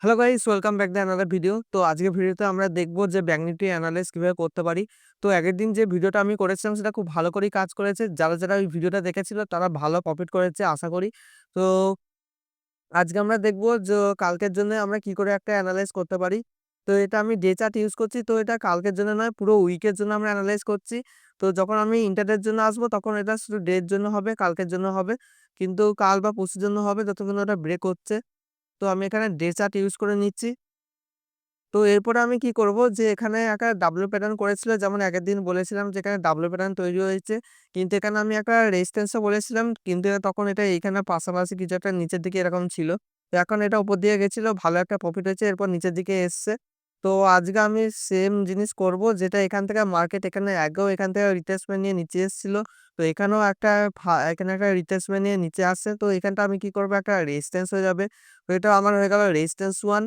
Hello guys, welcome back to another video. তো আজকের ভিডিওতে আমরা দেখব যে ব্যাংক নিফটি অ্যানালাইজ কিভাবে করতে পারি। তো আগের দিন যে ভিডিওটা আমি করেছিলাম সেটা খুব ভালো করেই কাজ করেছে। যারা ওই ভিডিওটা দেখেছিল তারা ভালো প্রফিট করেছে আশা করি। তো আজকে আমরা দেখব যে কালকের জন্য আমরা কি করে একটা অ্যানালাইজ করতে পারি। তো এটা আমি ডে চার্ট ইউজ করছি। তো এটা কালকের জন্য নয়, পুরো উইকের জন্য আমরা অ্যানালাইজ করছি। তো যখন আমি ইন্টারডের জন্য আসবো তখন এটা শুধু ডে এর জন্য হবে, কালকের জন্য হবে। কিন্তু কাল বা পরশুর জন্য হবে যতক্ষণ ওটা ব্রেক হচ্ছে। তো আমি এখানে ডে চার্ট ইউজ করে নিচ্ছি। তো এরপরে আমি কি করব যে এখানে একটা ডাব্লু প্যাটার্ন করেছিল, যেমন আগের দিন বলেছিলাম যে এখানে ডাব্লু প্যাটার্ন তৈরি হয়েছে। কিন্তু এখানে আমি একটা রেজিস্ট্যান্সও বলেছিলাম, কিন্তু তখন এটা এইখানে পাশাপাশি কিছু একটা নিচের দিকে এরকম ছিল। তো এখন এটা উপর দিকে গেছিল, ভালো একটা প্রফিট হয়েছে, এরপর নিচের দিকে এসছে। তো আজকে আমি সেম জিনিস করব, যেটা এখান থেকে মার্কেট এখানে আগেও এখান থেকে রিট্রেসমেন্ট নিয়ে নিচে এসেছিল। তো এখানেও এখানে একটা রিট্রেসমেন্ট নিয়ে নিচে আসছে। তো এখানটা আমি কি করব, একটা রেজিস্ট্যান্স হয়ে যাবে। তো এটা আমার হয়ে গেল রেজিস্ট্যান্স 1।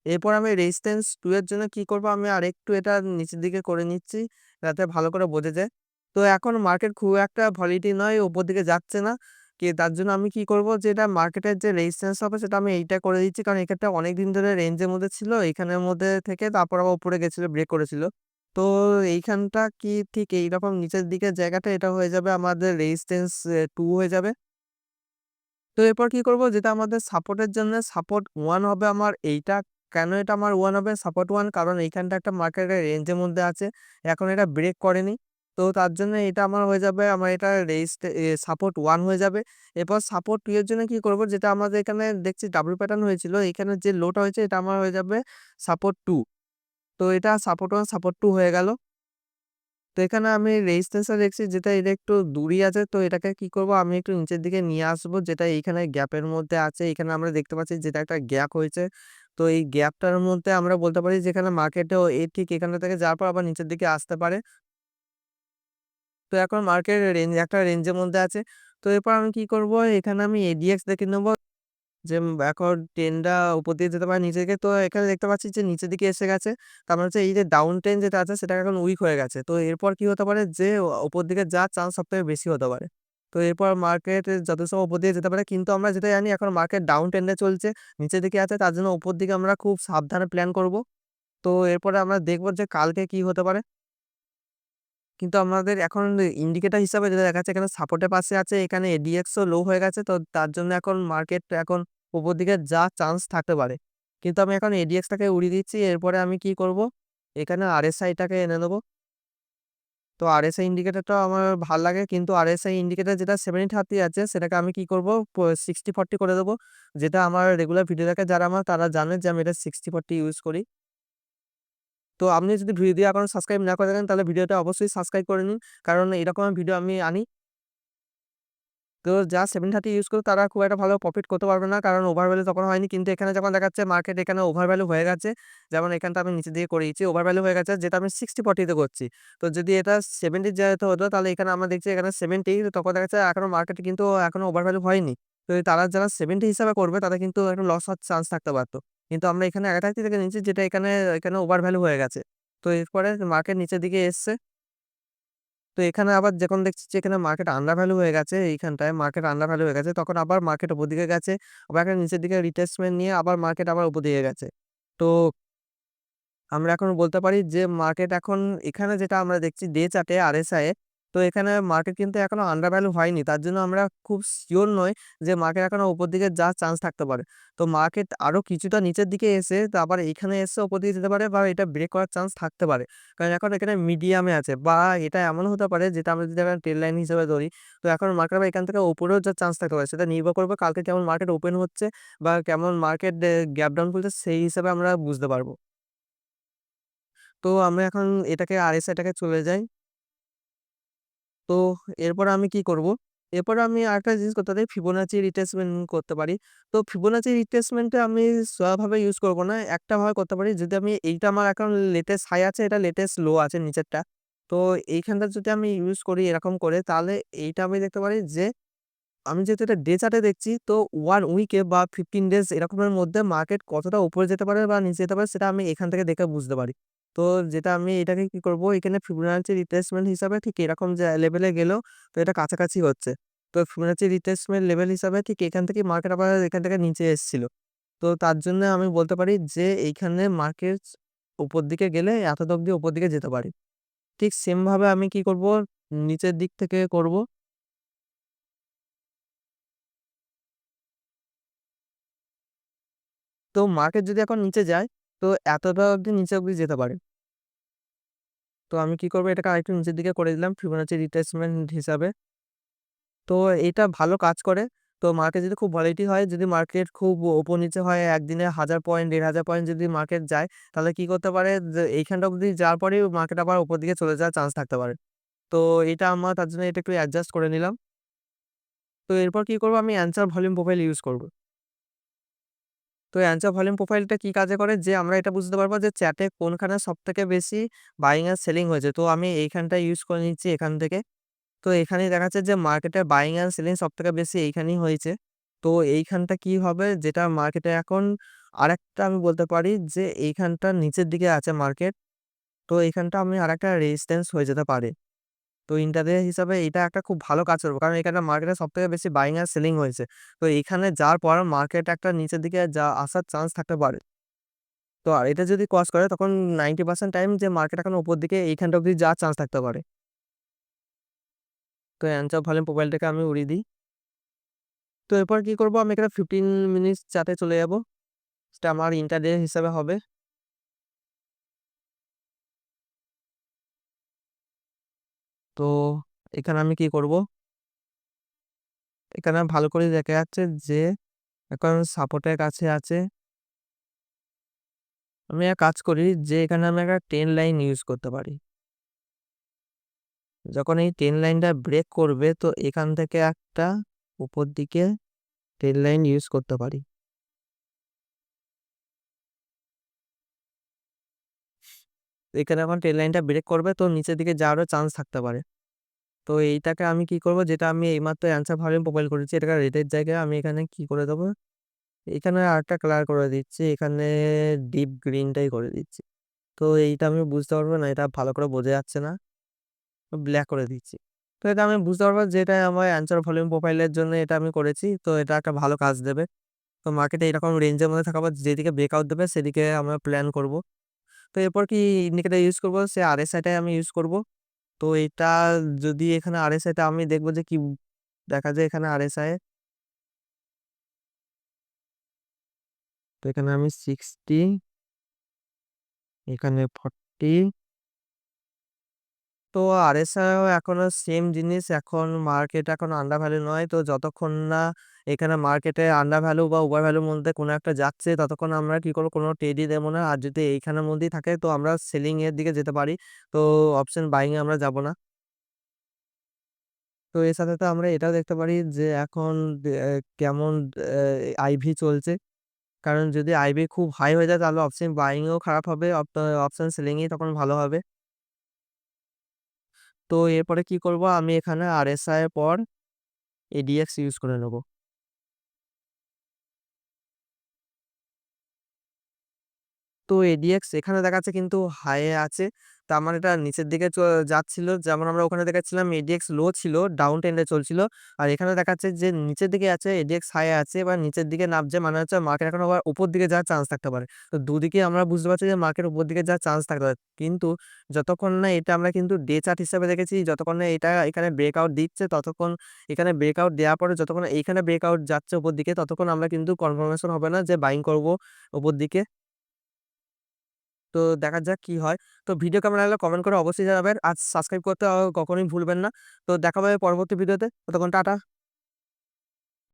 এরপর আমি রেজিস্ট্যান্স 2 এর জন্য কি করব, আমি আরেকটু এটা নিচের দিকে করে নিচ্ছি, যাতে ভালো করে বোঝা যায়। তো এখন মার্কেট খুব একটা ভলিটি নয়, উপর দিকে যাচ্ছে না। তার জন্য আমি কি করব, যে এটা মার্কেটের যে রেজিস্ট্যান্স হবে সেটা আমি এইটা করে দিচ্ছি। কারণ এক্ষেত্রে অনেকদিন ধরে রেঞ্জের মধ্যে ছিল। এইখানের মধ্যে থেকে তারপর আবার উপরে গেছিল, ব্রেক করেছিল। তো এইখানটা কি ঠিক এইরকম নিচের দিকের জায়গাটা এটা হয়ে যাবে আমাদের রেজিস্ট্যান্স 2 হয়ে যাবে। তো এরপর কি করব, যেটা আমাদের সাপোর্টের জন্য সাপোর্ট 1 হবে আমার এইটা। কেন এটা আমার 1 হবে সাপোর্ট 1? কারণ এইখানটা একটা মার্কেটের রেঞ্জের মধ্যে আছে। এখন এটা ব্রেক করেনি। তো তার জন্য এটা আমার হয়ে যাবে, আমার এটা সাপোর্ট 1 হয়ে যাবে। এরপর সাপোর্ট 2 এর জন্য কি করব, যেটা আমাদের এখানে দেখছি ডাবল প্যাটার্ন হয়েছিল। এখানে যে লোটা হয়েছে এটা আমার হয়ে যাবে সাপোর্ট 2। তো এটা সাপোর্ট 1 সাপোর্ট 2 হয়ে গেল। তো এখানে আমি রেজিস্ট্যান্সটা দেখছি, যেটা এটা একটু দূরেই আছে। তো এটাকে কি করব, আমি একটু নিচের দিকে নিয়ে আসবো, যেটা এইখানে গ্যাপের মধ্যে আছে। এখানে আমরা দেখতে পাচ্ছি যেটা একটা গ্যাপ হয়েছে। তো এই গ্যাপটার মধ্যে আমরা বলতে পারি যেখানে মার্কেটেও ঠিক এখান থেকে যাওয়ার পর আবার নিচের দিকে আসতে পারে। তো এখন মার্কেট একটা রেঞ্জের মধ্যে আছে। তো এরপর আমি কি করব, এখানে আমি এডিএক্স দেখে নেব যে এখন ট্রেন্ডটা উপর দিয়ে যেতে পারে নিচের দিকে। তো এখানে দেখতে পাচ্ছি যে নিচের দিকে এসে গেছে। তার মানে হচ্ছে এই যে ডাউন ট্রেন্ড যেটা আছে সেটা এখন উইক হয়ে গেছে। তো এরপর কি হতে পারে, যে উপর দিকে যাওয়ার চান্স সবথেকে বেশি হতে পারে। তো এরপর মার্কেট যথেষ্ট উপর দিকে যেতে পারে। কিন্তু আমরা যেটা জানি, এখন মার্কেট ডাউন ট্রেন্ডে চলছে, নিচের দিকে আছে। তার জন্য উপর দিকে আমরা খুব সাবধানে প্ল্যান করব। তো এরপরে আমরা দেখব যে কালকে কি হতে পারে। কিন্তু আমাদের এখন ইন্ডিকেটর হিসাবে যেটা দেখাচ্ছে, এখানে সাপোর্টের পাশে আছে, এখানে এডিএক্সও লো হয়ে গেছে। তো তার জন্য এখন মার্কেট এখন উপর দিকে যাওয়ার চান্স থাকতে পারে। কিন্তু আমি এখন এডিএক্সটাকে উড়িয়ে দিচ্ছি। এরপরে আমি কি করব, এখানে আরএসআইটাকে এনে নেব। তো আরএসআই ইন্ডিকেটরটা আমার ভাল লাগে, কিন্তু আরএসআই ইন্ডিকেটর যেটা 70-30 আছে সেটাকে আমি কি করব, 60-40 করে দেবো। যেটা আমার রেগুলার ভিডিও দেখে যারা তারা জানে যে আমি এটা 60-40 ইউজ করি। তো আপনি যদি ভিডিও এখনো সাবস্ক্রাইব না করে থাকেন তাহলে ভিডিওটা অবশ্যই সাবস্ক্রাইব করে নিন। কারণ এরকম ভিডিও আমি আনি। তো যারা 730 ইউজ করে তারা খুব একটা ভালো প্রফিট করতে পারবে না। কারণ ওভার ভ্যালু তখন হয়নি। কিন্তু এখানে যখন দেখাচ্ছে মার্কেট এখানে ওভার ভ্যালু হয়ে গেছে। যেমন এখানটা আমি নিচে দিয়ে করিয়েছি, ওভার ভ্যালু হয়ে গেছে, যেটা আমি 60-40 তে করছি। তো যদি এটা 70 যেহেতু হতো, তাহলে এখানে আমরা দেখছি এখানে 70, তখন দেখা যাচ্ছে এখনো মার্কেটে কিন্তু এখনো ওভার ভ্যালু হয়নি। তো তারা যারা 70 হিসাবে করবে তাদের কিন্তু একটা লস হওয়ার চান্স থাকতে পারত। কিন্তু আমরা এখানে 81 থেকে নিচ্ছি, যেটা এখানে ওভার ভ্যালু হয়ে গেছে। তো এরপরে মার্কেট নিচের দিকে এসছে। তো এখানে আবার যখন দেখছি যে এখানে মার্কেট আন্ডার ভ্যালু হয়ে গেছে, এইখানটায় মার্কেট আন্ডার ভ্যালু হয়ে গেছে, তখন আবার মার্কেট উপর দিকে গেছে। আবার এখানে নিচের দিকে রিট্রেসমেন্ট নিয়ে আবার মার্কেট আবার উপর দিকে গেছে। তো আমরা এখন বলতে পারি যে মার্কেট এখন এখানে যেটা আমরা দেখছি ডে চার্টে আরএসআই এ, তো এখানে মার্কেট কিন্তু এখনো আন্ডার ভ্যালু হয়নি। তার জন্য আমরা খুব সিওর নই যে মার্কেট এখনো উপর দিকে যাওয়ার চান্স থাকতে পারে। তো মার্কেট আরো কিছুটা নিচের দিকে এসে তো আবার এখানে এসে উপর দিকে যেতে পারে, বা এটা ব্রেক করার চান্স থাকতে পারে। কারণ এখন এখানে মিডিয়ামে আছে, বা এটা এমন হতে পারে যেটা আমরা যদি এখন ট্রেড লাইন হিসেবে ধরি, তো এখন মার্কেট আবার এখান থেকে উপরেও যাওয়ার চান্স থাকতে পারে। সেটা নির্ভর করবে কালকে কেমন মার্কেট ওপেন হচ্ছে, বা কেমন মার্কেট গ্যাপ ডাউন করছে, সেই হিসাবে আমরা বুঝতে পারবো। তো আমরা এখন এটাকে আরএসআইটাকে চলে যাই। তো এরপরে আমি কি করব? এরপরে আমি আরেকটা জিনিস করতে পারি, ফিবোনাচি রিট্রেসমেন্ট করতে পারি। তো ফিবোনাচি রিট্রেসমেন্টটা আমি ভাবে ইউজ করব না। একটা ভাবে করতে পারি, যদি আমি এইটা আমার এখন লেটেস্ট হাই আছে, এটা লেটেস্ট লো আছে নিচেরটা। তো এইখানটা যদি আমি ইউজ করি এরকম করে, তাহলে এইটা আমি দেখতে পারি যে আমি যেহেতু এটা ডে চার্টে দেখছি, তো 1 উইকে বা 15 ডেজ এরকমের মধ্যে মার্কেট কতটা উপরে যেতে পারে বা নিচে যেতে পারে, সেটা আমি এখান থেকে দেখে বুঝতে পারি। তো যেটা আমি এটাকে কি করব, এখানে ফিবোনাচি রিট্রেসমেন্ট হিসাবে ঠিক এরকম যে লেভেলে গেলেও তো এটা কাছাকাছি হচ্ছে। তো ফিবোনাচি রিট্রেসমেন্ট লেভেল হিসাবে ঠিক এখান থেকেই মার্কেট আবার এখান থেকে নিচে এসেছিল। তো তার জন্য আমি বলতে পারি যে এইখানে মার্কেট উপর দিকে গেলে এতটা অব্দি উপর দিকে যেতে পারি। ঠিক সেম ভাবে আমি কি করব, নিচের দিক থেকে করব। তো মার্কেট যদি এখন নিচে যায়, তো এতটা অব্দি নিচে অব্দি যেতে পারে। তো আমি কি করব, এটাকে আরেকটু নিচের দিকে করে দিলাম ফিবোনাচি রিট্রেসমেন্ট হিসাবে। তো এটা ভালো কাজ করে। তো মার্কেট যদি খুব ভলাটিল হয়, যদি মার্কেট খুব উপর নিচে হয়, একদিনে 1000 পয়েন্ট 1500 পয়েন্ট যদি মার্কেট যায়, তাহলে কি করতে পারে যে এইখানটা অব্দি যাওয়ার পরেই মার্কেট আবার উপর দিকে চলে যাওয়ার চান্স থাকতে পারে। তো এটা আমার তার জন্য এটা একটু অ্যাডজাস্ট করে নিলাম। তো এরপর কি করব, আমি অ্যানসার ভলিউম প্রোফাইল ইউজ করব। তো অ্যানসার ভলিউম প্রোফাইলটা কি কাজে করে, যে আমরা এটা বুঝতে পারবো যে চ্যাটে কোনখানে সবথেকে বেশি বাইং আর সেলিং হয়েছে। তো আমি এইখানটা ইউজ করে নিচ্ছি এখান থেকে। তো এখানেই দেখাচ্ছে যে মার্কেটে বাইং অ্যান্ড সেলিং সবথেকে বেশি এইখানেই হয়েছে। তো এইখানটা কি হবে, যেটা মার্কেটে এখন আরেকটা আমি বলতে পারি যে এইখানটার নিচের দিকে আছে মার্কেট। তো এইখানটা আমি আরেকটা রেজিস্ট্যান্স হয়ে যেতে পারে। তো ইন্টারডে হিসাবে এটা একটা খুব ভালো কাজ করবে। কারণ এখানে মার্কেটে সবথেকে বেশি বাইং আর সেলিং হয়েছে। তো এইখানে যাওয়ার পর মার্কেট একটা নিচের দিকে আসার চান্স থাকতে পারে। তো আর এটা যদি ক্রস করে তখন 90% টাইম যে মার্কেট এখন উপর দিকে এইখানটা অব্দি যাওয়ার চান্স থাকতে পারে। তো অ্যানচার ভলিউম প্রোফাইলটাকে আমি উড়িয়ে দিই। তো এরপর কি করব, আমি এখানে 15 মিনিটস চার্টে চলে যাব। সেটা আমার ইন্টারডে হিসাবে হবে। তো এখানে আমি কি করব, এখানে ভালো করে দেখা যাচ্ছে যে এখন সাপোর্টের কাছে আছে। আমি এক কাজ করি যে এখানে আমি একটা 10 লাইন ইউজ করতে পারি। যখন এই 10 লাইনটা ব্রেক করবে তো এখান থেকে একটা উপর দিকে 10 লাইন ইউজ করতে পারি। এখানে এখন 10 লাইনটা ব্রেক করবে তো নিচের দিকে যাওয়ারও চান্স থাকতে পারে। তো এইটাকে আমি কি করব, যেটা আমি এইমাত্র অ্যানসার ভলিউম প্রোফাইল করেছি এটাকে রেডের জায়গায় আমি এখানে কি করে দেবো, এখানে আরেকটা কালার করে দিচ্ছি। এখানে ডিপ গ্রিনটাই করে দিচ্ছি। তো এইটা আমি বুঝতে পারবো না, এটা ভালো করে বোঝা যাচ্ছে না। ব্ল্যাক করে দিচ্ছি। তো এটা আমি বুঝতে পারবো যে এটা আমার অ্যানসার ভলিউম প্রোফাইলের জন্য এটা আমি করেছি। তো এটা একটা ভালো কাজ দেবে। তো মার্কেটে এরকম রেঞ্জের মধ্যে থাকা বা যেদিকে ব্রেকআউট দেবে সেদিকে আমরা প্ল্যান করব। তো এরপর কি ইন্ডিকেটর ইউজ করব, সে আরএসআইটাই আমি ইউজ করব। তো এটা যদি এখানে আরএসআইটা আমি দেখব যে কি দেখা যায় এখানে আরএসআই। তো এখানে আমি 60, এখানে 40। তো আরএসআইও এখনো সেম জিনিস। এখন মার্কেট এখন আন্ডার ভ্যালু নয়। তো যতক্ষণ না এখানে মার্কেটে আন্ডার ভ্যালু বা ওভার ভ্যালুর মধ্যে কোনো একটা যাচ্ছে ততক্ষণ আমরা কি করব, কোনো ট্রেডই দেব না। আর যদি এইখানের মধ্যেই থাকে তো আমরা সেলিং এর দিকে যেতে পারি। তো অপশন বাইং এ আমরা যাব না। তো এর সাথে তো আমরা এটাও দেখতে পারি যে এখন কেমন আইভি চলছে। কারণ যদি আইভি খুব হাই হয়ে যায় তাহলে অপশন বাইং এও খারাপ হবে। অপশন সেলিং ই তখন ভালো হবে। তো এরপরে কি করব, আমি এখানে আরএসআই এর পর এডিএক্স ইউজ করে নেব। তো এডিএক্স এখানে দেখাচ্ছে কিন্তু হাই এ আছে। তার মানে এটা নিচের দিকে যাচ্ছিল। যেমন আমরা ওখানে দেখাচ্ছিলাম এডিএক্স লো ছিল, ডাউন ট্রেন্ডে চলছিল। আর এখানে দেখাচ্ছে যে নিচের দিকে আছে, এডিএক্স হাই এ আছে, এবার নিচের দিকে নামছে মানে হচ্ছে মার্কেট এখন আবার উপর দিকে যাওয়ার চান্স থাকতে পারে। তো দুদিকে আমরা বুঝতে পারছি যে মার্কেট উপর দিকে যাওয়ার চান্স থাকতে পারে। কিন্তু যতক্ষণ না এটা আমরা কিন্তু ডে চার্ট হিসেবে দেখেছি, যতক্ষণ না এটা এখানে ব্রেকআউট দিচ্ছে ততক্ষণ, এখানে ব্রেকআউট দেওয়ার পরে যতক্ষণ এইখানে ব্রেকআউট যাচ্ছে উপর দিকে ততক্ষণ আমরা কিন্তু কনফার্মেশন হবে না যে বাইং করব উপর দিকে। তো দেখা যাক কি হয়। তো ভিডিও কেমন লাগলো কমেন্ট করে অবশ্যই জানাবেন। আর সাবস্ক্রাইব করতে কখনোই ভুলবেন না। তো দেখা হবে পরবর্তী ভিডিওতে। ততক্ষণ টাটা।